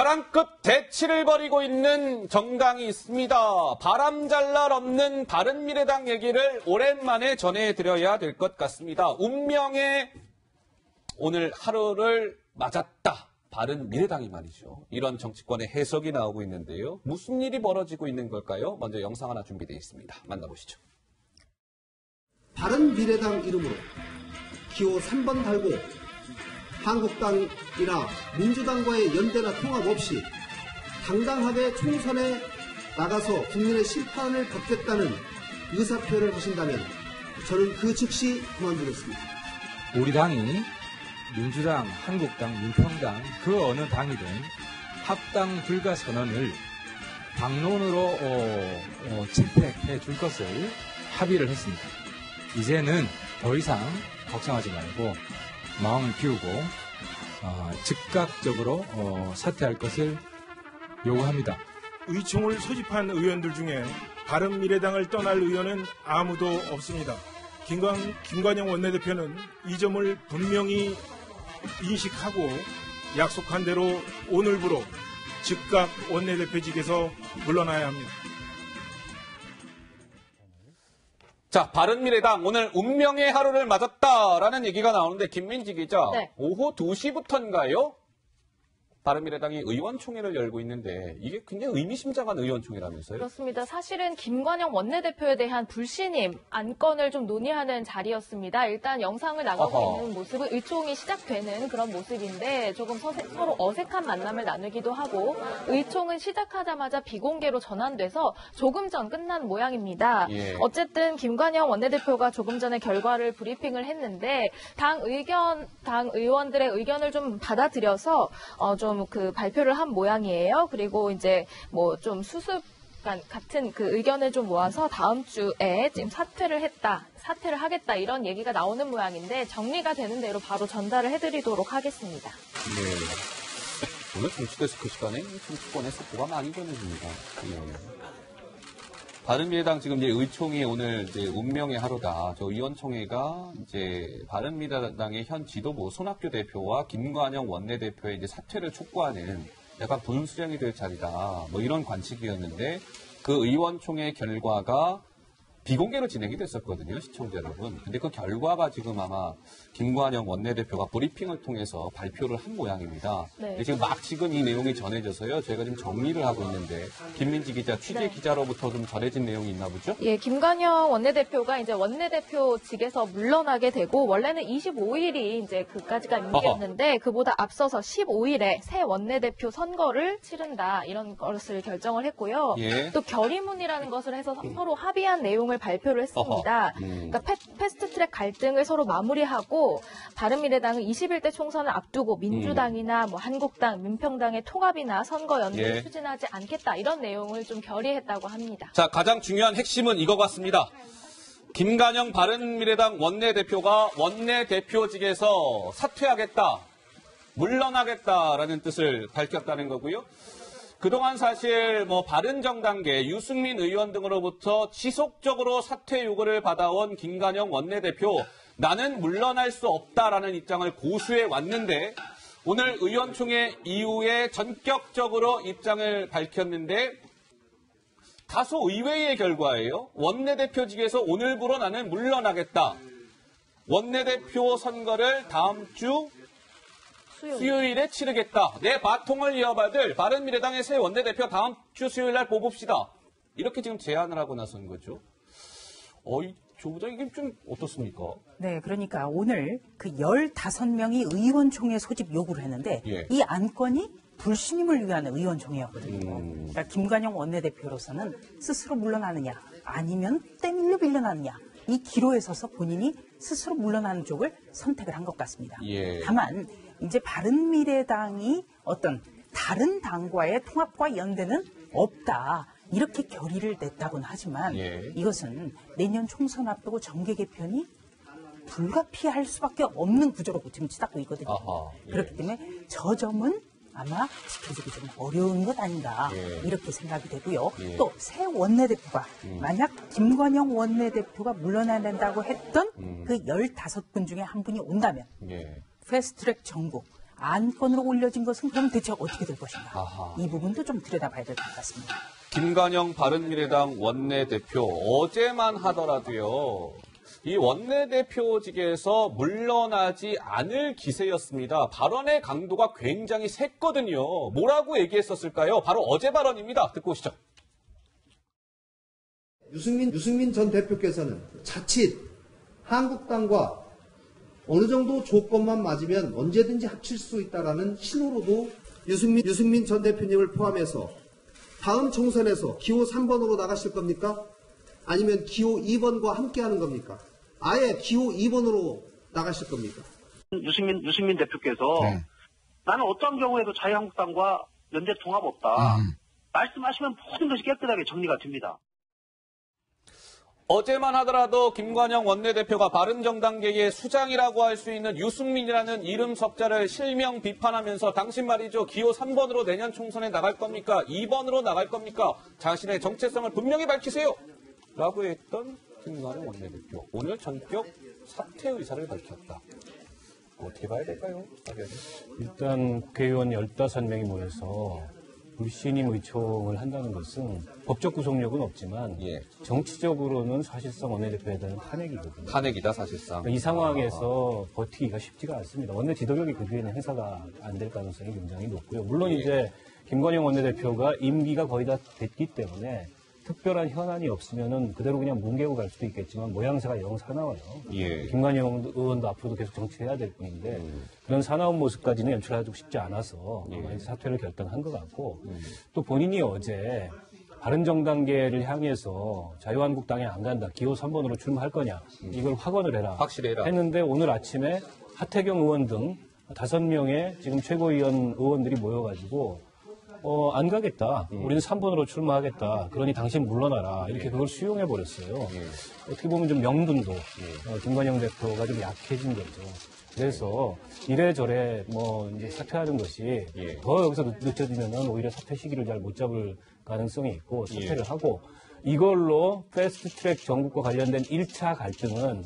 벼랑끝 대치를 벌이고 있는 정당이 있습니다. 바람잘날 없는 바른미래당 얘기를 오랜만에 전해드려야 될 것 같습니다. 운명의 오늘 하루를 맞았다. 바른미래당이 말이죠. 이런 정치권의 해석이 나오고 있는데요. 무슨 일이 벌어지고 있는 걸까요? 먼저 영상 하나 준비되어 있습니다. 만나보시죠. 바른미래당 이름으로 기호 3번 달고 한국당이나 민주당과의 연대나 통합 없이 당당하게 총선에 나가서 국민의 심판을 받겠다는 의사표현을 하신다면 저는 그 즉시 그만두겠습니다. 우리 당이 민주당, 한국당, 민평당 그 어느 당이든 합당 불가 선언을 당론으로 채택해 줄 것을 합의를 했습니다. 이제는 더 이상 걱정하지 말고 마음을 비우고 즉각적으로 사퇴할 것을 요구합니다. 의총을 소집한 의원들 중에 바른미래당을 떠날 의원은 아무도 없습니다. 김관영 원내대표는 이 점을 분명히 인식하고 약속한 대로 오늘부로 즉각 원내대표직에서 물러나야 합니다. 자, 바른미래당 오늘 운명의 하루를 맞았다라는 얘기가 나오는데 김민지 기자, 네. 오후 2시부터인가요? 바른미래당이 의원총회를 열고 있는데 이게 굉장히 의미심장한 의원총회라면서요? 그렇습니다. 사실은 김관영 원내대표에 대한 불신임 안건을 좀 논의하는 자리였습니다. 일단 영상을 나가고 있는 모습은 의총이 시작되는 그런 모습인데 조금 서로 어색한 만남을 나누기도 하고 의총은 시작하자마자 비공개로 전환돼서 조금 전 끝난 모양입니다. 예. 어쨌든 김관영 원내대표가 조금 전에 결과를 브리핑을 했는데 당 의원들의 의견을 좀 받아들여서 좀 그 발표를 한 모양이에요. 그리고 이제 뭐 좀 수습 같은 그 의견을 좀 모아서 다음 주에 지금 사퇴를 하겠다 이런 얘기가 나오는 모양인데 정리가 되는 대로 바로 전달을 해드리도록 하겠습니다. 네. 오늘 정치데스크 시간에 정치권의 속보가 많이 전해집니다. 네. 바른미래당 지금 이제 의총이 오늘 이제 운명의 하루다. 저 의원총회가 이제 바른미래당의 현 지도부 손학규 대표와 김관영 원내대표의 이제 사퇴를 촉구하는 약간 분수령이 될 자리다. 뭐 이런 관측이었는데 그 의원총회 결과가 비공개로 진행이 됐었거든요, 시청자 여러분. 근데 그 결과가 지금 아마 김관영 원내대표가 브리핑을 통해서 발표를 한 모양입니다. 네. 지금 이 내용이 전해져서요. 저희가 지금 정리를 하고 있는데 김민지 기자, 취재 기자로부터 좀 전해진 내용이 있나 보죠? 예, 김관영 원내대표가 이제 원내대표직에서 물러나게 되고 원래는 25일이 이제 그까지가 임기였는데 그보다 앞서서 15일에 새 원내대표 선거를 치른다 이런 것을 결정을 했고요. 예. 또 결의문이라는 것을 해서 서로 합의한 내용을 발표를 했습니다. 그러니까 패스트트랙 갈등을 서로 마무리하고 바른미래당은 21대 총선을 앞두고 민주당이나 뭐 한국당, 민평당의 통합이나 선거 연대를 추진하지 않겠다 이런 내용을 좀 결의했다고 합니다. 자, 가장 중요한 핵심은 이거 같습니다. 김관영 바른미래당 원내대표가 원내대표직에서 사퇴하겠다, 물러나겠다라는 뜻을 밝혔다는 거고요. 그동안 사실 뭐 바른정당계 유승민 의원 등으로부터 지속적으로 사퇴 요구를 받아온 김관영 원내대표, 나는 물러날 수 없다라는 입장을 고수해 왔는데 오늘 의원총회 이후에 전격적으로 입장을 밝혔는데 다소 의외의 결과예요. 원내대표직에서 오늘부로 나는 물러나겠다. 원내대표 선거를 다음 주 수요일에 치르겠다. 내 바통을 이어받을 바른미래당의 새 원내대표 다음 주 수요일 날 뽑읍시다. 이렇게 지금 제안을 하고 나선 거죠. 조 부장 이게 좀 어떻습니까? 네, 그러니까 오늘 그 15명이 의원총회 소집 요구를 했는데 이 안건이 불신임을 위한 의원총회였거든요. 그러니까 김관영 원내대표로서는 스스로 물러나느냐 아니면 때밀려 빌려나느냐 이 기로에 서서 본인이 스스로 물러나는 쪽을 선택을 한 것 같습니다. 다만 이제 바른미래당이 어떤 다른 당과의 통합과 연대는 없다. 이렇게 결의를 냈다고는 하지만 이것은 내년 총선 앞두고 정계 개편이 불가피할 수밖에 없는 구조로 지금 치닫고 있거든요. 그렇기 때문에 저 점은 아마 지켜지기 좀 어려운 것 아닌가 이렇게 생각이 되고요. 또 새 원내대표가 만약 김관영 원내대표가 물러나야 된다고 했던 그 15분 중에 한 분이 온다면 패스트트랙 전국 안건으로 올려진 것은 그럼 대체 어떻게 될 것인가. 아하. 이 부분도 좀 들여다봐야 될 것 같습니다. 김관영 바른미래당 원내대표 어제만 하더라도요. 이 원내대표직에서 물러나지 않을 기세였습니다. 발언의 강도가 굉장히 셌거든요. 뭐라고 얘기했었을까요? 바로 어제 발언입니다. 듣고 오시죠. 유승민 전 대표께서는 자칫 한국당과 어느 정도 조건만 맞으면 언제든지 합칠 수 있다라는 신호로도 유승민 전 대표님을 포함해서 다음 총선에서 기호 3번으로 나가실 겁니까? 아니면 기호 2번과 함께하는 겁니까? 아예 기호 2번으로 나가실 겁니까? 유승민 대표께서 나는 어떤 경우에도 자유한국당과 연대 통합 없다. 말씀하시면 모든 것이 깨끗하게 정리가 됩니다. 어제만 하더라도 김관영 원내대표가 바른정당계의 수장이라고 할 수 있는 유승민이라는 이름 석자를 실명 비판하면서 당신 말이죠. 기호 3번으로 내년 총선에 나갈 겁니까? 2번으로 나갈 겁니까? 자신의 정체성을 분명히 밝히세요. 라고 했던 김관영 원내대표. 오늘 전격 사퇴 의사를 밝혔다. 어떻게 봐야 될까요? 일단 국회의원 15명이 모여서 불신임 의총을 한다는 것은 법적 구속력은 없지만 정치적으로는 사실상 원내대표에 대한 탄핵이거든요. 탄핵이다 사실상. 이 상황에서 버티기가 쉽지가 않습니다. 원내 지도력이 그 뒤에는 행사가 안 될 가능성이 굉장히 높고요. 물론 이제 김관영 원내대표가 임기가 거의 다 됐기 때문에 특별한 현안이 없으면은 그대로 그냥 뭉개고 갈 수도 있겠지만 모양새가 영 사나워요. 김관영 의원도 앞으로도 계속 정치해야 될 뿐인데 그런 사나운 모습까지는 연출하기도 쉽지 않아서 아마 사퇴를 결단한 것 같고 또 본인이 어제 바른정당계를 향해서 자유한국당에 안 간다. 기호 3번으로 출마할 거냐. 이걸 확언을 해라. 확실해라. 했는데 오늘 아침에 하태경 의원 등 5명의 지금 최고위원 의원들이 모여가지고 안 가겠다. 우리는 3번으로 출마하겠다. 그러니 당신 물러나라. 이렇게 그걸 수용해버렸어요. 어떻게 보면 좀 명분도 김관영 대표가 좀 약해진 거죠. 그래서 이래저래 이제 사퇴하는 것이 더 여기서 늦춰지면은 오히려 사퇴 시기를 잘 못 잡을 가능성이 있고 사퇴를 하고 이걸로 패스트트랙 정국과 관련된 1차 갈등은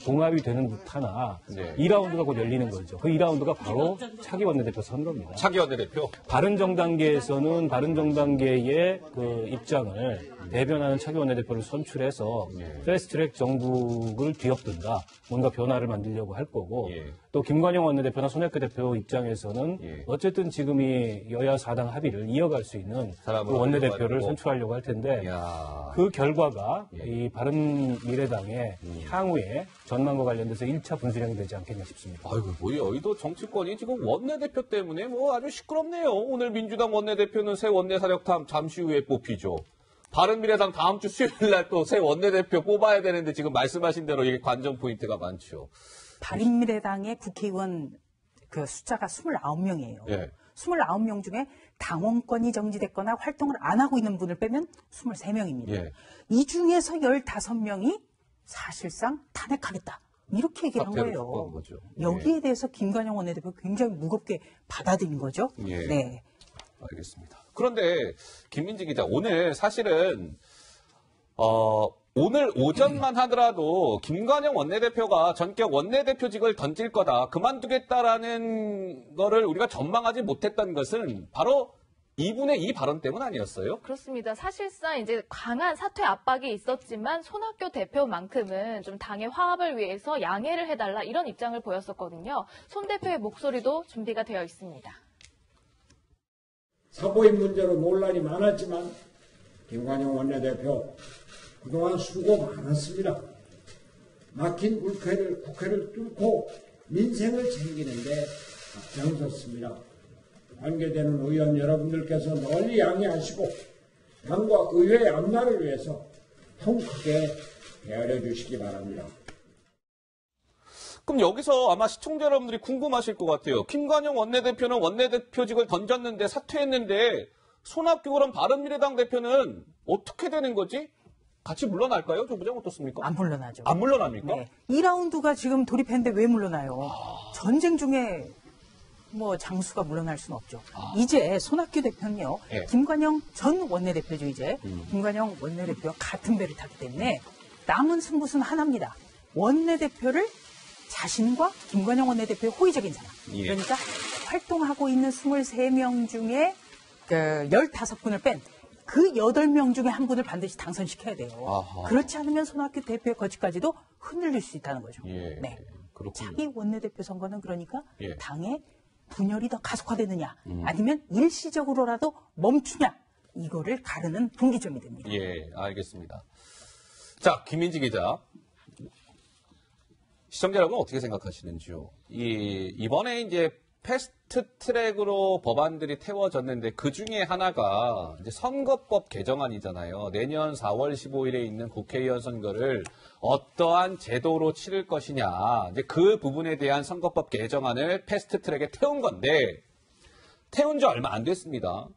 봉합이 되는 듯하나 2라운드가 곧 열리는 거죠. 그 2라운드가 바로 차기 원내대표 선거입니다. 차기 원내대표? 바른정당계에서는 바른정당계의 그 입장을 대변하는 차기 원내대표를 선출해서 패스트트랙 정국을 뒤엎든다. 뭔가 변화를 만들려고 할 거고 또 김관영 원내대표나 손학규 대표 입장에서는 어쨌든 지금 이 여야 4당 합의를 이어갈 수 있는 그 원내대표를 선출하려고 할 텐데 그 결과가 이 바른미래당의 향후의 전망과 관련돼서 1차 분수령이 되지 않겠나 싶습니다. 아이고, 뭐 여의도 정치권이 지금 원내대표 때문에 아주 시끄럽네요. 오늘 민주당 원내대표는 새 원내사력탐 잠시 후에 뽑히죠. 바른미래당 다음 주 수요일 날 또 새 원내대표 뽑아야 되는데 지금 말씀하신 대로 이게 관전 포인트가 많죠. 바른미래당의 국회의원 그 숫자가 29명이에요. 29명 중에 당원권이 정지됐거나 활동을 안 하고 있는 분을 빼면 23명입니다. 이 중에서 15명이 사실상 탄핵하겠다. 이렇게 얘기를 한 거예요. 여기에 대해서 김관영 원내대표 굉장히 무겁게 받아들인 거죠. 네. 알겠습니다. 그런데 김민지 기자, 오늘 사실은 오늘 오전만 하더라도 김관영 원내대표가 전격 원내대표직을 던질 거다, 그만두겠다라는 거를 우리가 전망하지 못했던 것은 바로 이분의 이 발언 때문 아니었어요? 그렇습니다. 사실상 이제 강한 사퇴 압박이 있었지만 손학규 대표만큼은 좀 당의 화합을 위해서 양해를 해달라 이런 입장을 보였었거든요. 손 대표의 목소리도 준비가 되어 있습니다. 사보임 문제로 논란이 많았지만 김관영 원내대표 그동안 수고 많았습니다. 막힌 국회를 뚫고 민생을 챙기는데 앞장섰습니다. 관계되는 의원 여러분들께서 널리 양해하시고 당과 의회의 앞날을 위해서 통 크게 헤아려 주시기 바랍니다. 그럼 여기서 아마 시청자 여러분들이 궁금하실 것 같아요. 김관영 원내대표는 원내대표직을 던졌는데 사퇴했는데 손학규 그럼 바른미래당 대표는 어떻게 되는 거지? 같이 물러날까요? 조 부장 어떻습니까? 안 물러나죠. 안 물러납니까? 네. 2라운드가 지금 돌입했는데 왜 물러나요? 전쟁 중에 장수가 물러날 수는 없죠. 이제 손학규 대표는요. 김관영 전 원내대표죠. 이제 김관영 원내대표와 같은 배를 타기 때문에 남은 승부수는 하나입니다. 원내대표를 자신과 김관영 원내대표의 호의적인 사람. 그러니까 활동하고 있는 23명 중에 15분을 뺀 그 8명 중에 한 분을 반드시 당선시켜야 돼요. 아하. 그렇지 않으면 손학규 대표의 거취까지도 흔들릴 수 있다는 거죠. 예, 네. 그렇군요. 차기 원내대표 선거는 그러니까 예. 당의 분열이 더 가속화되느냐 아니면 일시적으로라도 멈추냐 이거를 가르는 분기점이 됩니다. 예, 알겠습니다. 자, 김민지 기자. 시청자 여러분 어떻게 생각하시는지요? 이번에 이제 패스트 트랙으로 법안들이 태워졌는데 그 중에 하나가 이제 선거법 개정안이잖아요. 내년 4월 15일에 있는 국회의원 선거를 어떠한 제도로 치를 것이냐. 이제 그 부분에 대한 선거법 개정안을 패스트 트랙에 태운 건데 태운 지 얼마 안 됐습니다.